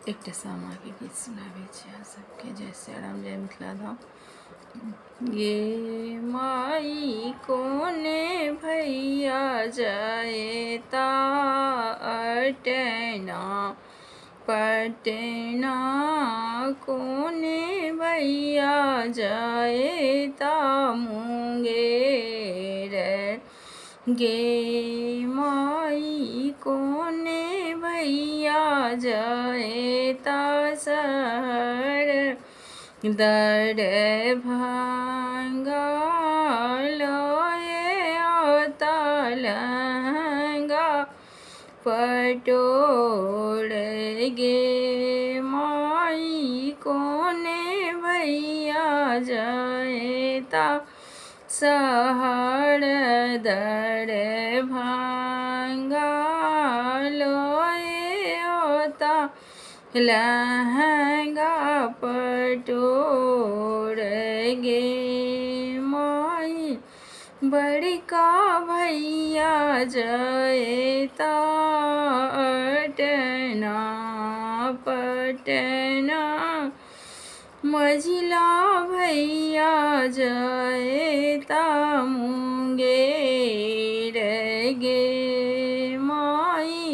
एकटा सामा के गीत सुनाबै छी अहाँ सबके। जय श्री राम, जय मिथिला धाम। ये माई कोने भैया जाए ता अटना पटना, कोने भैया जाए ता मुंगेर। गे माई कोने भैया जाए ता सहर, दर भांगा लोए आता लहंगा पटोर। गे माई कोने भैया जाए ता सहर, दर भांगा लोए आता लहंगा पटोर। गे माई बड़का भैया जाए ता अटना पटना, मझिला भैया जाए ता मुंगेर। गे माई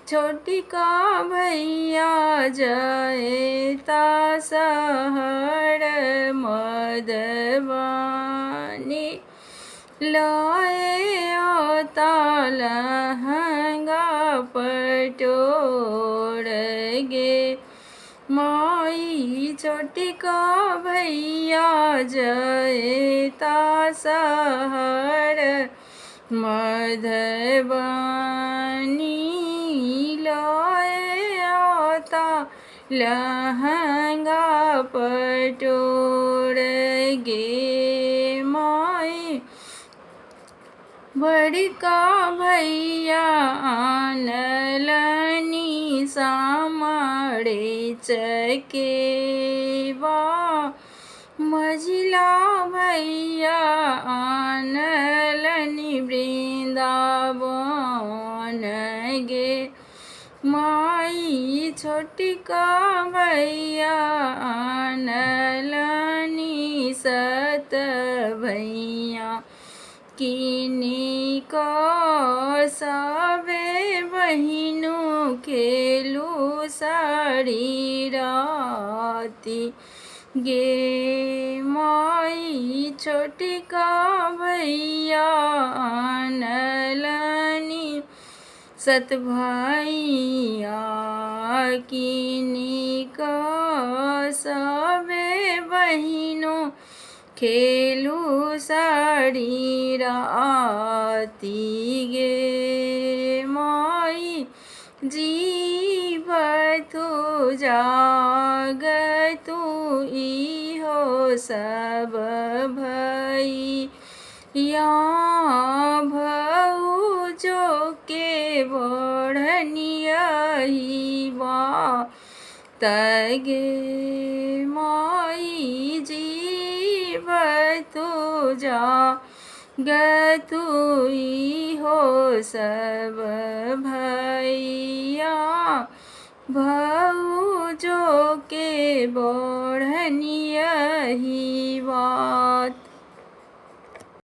छोटिका भैया जाए ता सहर, मधुबनी लाए आता लहंगा पटोर। गे माई छोटिका भैया जाए ता सहर, मधुबनी लाए आता लहंगा पटोर। गे माई बड़का भैया आनलनी सामरे चकेवा, मझिला भैया आनलनी वृंदावन। गे माई छोटिका भैया आनलनी सत भैया, किनी को सबे बहिनों खेलू सारी राती। गे माई छोटिका भैया आनलनी सत भैया, किनी को सबे बहिनों खेलू सारी राती। गे माई जीव तू जाग तू इहो सब भैया, भौजो के बढ़नियही बा तगे माई जीव तू जाग तू इहो सब भैया, भौजो के बढ़नियही बात।